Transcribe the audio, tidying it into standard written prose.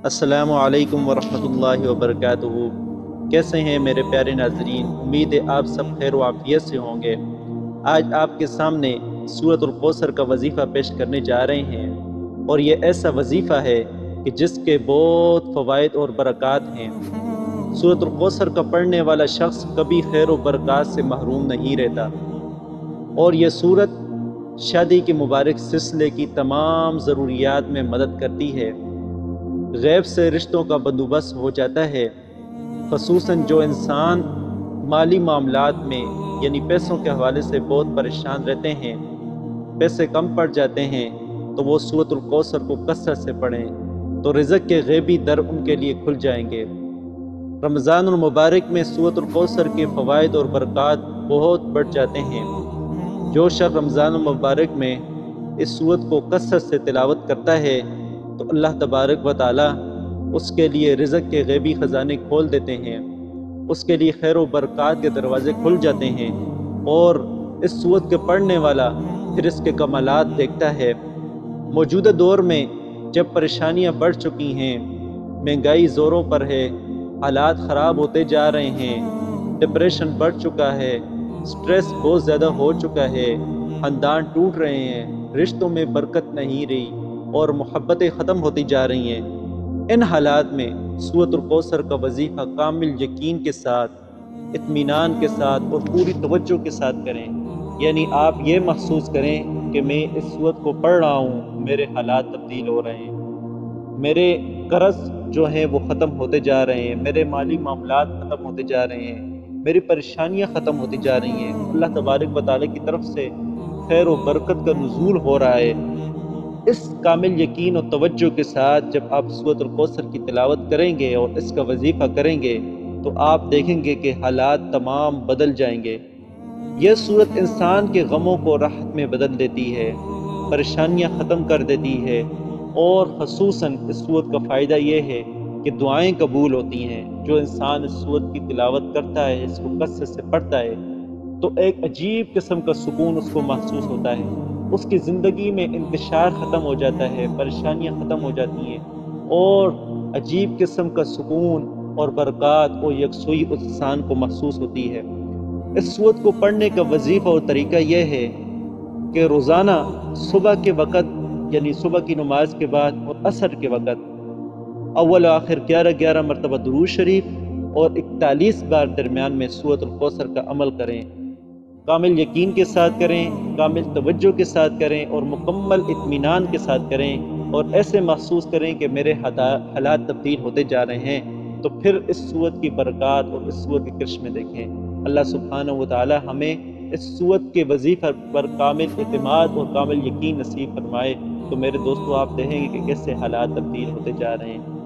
السلام علیکم ورحمۃ اللہ وبرکاتہ۔ کیسے ہیں میرے پیارے ناظرین؟ امید ہے آپ سب خیر و عافیت سے ہوں گے۔ آج آپ کے سامنے سورۃ الکوثر کا وظیفہ پیش کرنے جا رہے ہیں، اور یہ ایسا وظیفہ ہے کہ جس کے بہت فوائد اور برکات ہیں۔ سورۃ الکوثر کا پڑھنے والا شخص کبھی خیر و برکات سے محروم نہیں رہتا، اور یہ سورت شادی کے مبارک سلسلے کی تمام ضروریات میں مدد کرتی ہے۔ غیب سے رشتوں کا بندوبست ہو جاتا ہے، خصوصاً جو انسان مالی معاملات میں یعنی پیسوں کے حوالے سے بہت پریشان رہتے ہیں، پیسے کم پڑ جاتے ہیں، تو وہ سورۃ الکوثر کو کثرت سے پڑھیں تو رزق کے غیبی در ان کے لیے کھل جائیں گے۔ رمضان المبارک میں سورۃ الکوثر کے فوائد اور برکات بہت بڑھ جاتے ہیں۔ جو شخص رمضان المبارک میں اس سورت کو کثرت سے تلاوت کرتا ہے تو اللہ تبارک و تعالی اس کے لیے رزق کے غیبی خزانے کھول دیتے ہیں، اس کے لیے خیر و برکات کے دروازے کھل جاتے ہیں، اور اس سورت کے پڑھنے والا پھر اس کے کمالات دیکھتا ہے۔ موجودہ دور میں جب پریشانیاں بڑھ چکی ہیں، مہنگائی زوروں پر ہے، حالات خراب ہوتے جا رہے ہیں، ڈپریشن بڑھ چکا ہے، سٹریس بہت زیادہ ہو چکا ہے، خاندان ٹوٹ رہے ہیں، رشتوں میں برکت نہیں رہی اور محبتیں ختم ہوتی جا رہی ہیں، ان حالات میں سورۃ الکوثر کا وظیفہ کامل یقین کے ساتھ، اطمینان کے ساتھ اور پوری توجہ کے ساتھ کریں۔ یعنی آپ یہ محسوس کریں کہ میں اس سورت کو پڑھ رہا ہوں، میرے حالات تبدیل ہو رہے ہیں، میرے قرض جو ہیں وہ ختم ہوتے جا رہے ہیں، میرے مالی معاملات ختم ہوتے جا رہے ہیں، میری پریشانیاں ختم ہوتی جا رہی ہیں، اللہ تبارک و تعالی کی طرف سے خیر و برکت کا نزول ہو رہا ہے۔ اس کامل یقین اور توجہ کے ساتھ جب آپ سورۃ الکوثر کی تلاوت کریں گے اور اس کا وظیفہ کریں گے تو آپ دیکھیں گے کہ حالات تمام بدل جائیں گے۔ یہ سورت انسان کے غموں کو راحت میں بدل دیتی ہے، پریشانیاں ختم کر دیتی ہے، اور خصوصاً اس سورت کا فائدہ یہ ہے کہ دعائیں قبول ہوتی ہیں۔ جو انسان اس سورت کی تلاوت کرتا ہے، اس کو کثرت سے پڑھتا ہے، تو ایک عجیب قسم کا سکون اس کو محسوس ہوتا ہے، اس کی زندگی میں انتشار ختم ہو جاتا ہے، پریشانیاں ختم ہو جاتی ہیں، اور عجیب قسم کا سکون اور برکات اور یکسوئی اس انسان کو محسوس ہوتی ہے۔ اس سورت کو پڑھنے کا وظیفہ اور طریقہ یہ ہے کہ روزانہ صبح کے وقت یعنی صبح کی نماز کے بعد اور عصر کے وقت اول و آخر 11 مرتبہ درود شریف اور 41 بار درمیان میں سورۃ الکوثر کا عمل کریں۔ کامل یقین کے ساتھ کریں، کامل توجہ کے ساتھ کریں اور مکمل اطمینان کے ساتھ کریں، اور ایسے محسوس کریں کہ میرے حالات تبدیل ہوتے جا رہے ہیں، تو پھر اس سورت کی برکات اور اس سورت کے کرشمے دیکھیں۔ اللہ سبحانہ و تعالی ہمیں اس سورت کے وظیفہ پر کامل اعتماد اور کامل یقین نصیب فرمائے۔ تو میرے دوستو، آپ دیکھیں گے کہ کیسے حالات تبدیل ہوتے جا رہے ہیں۔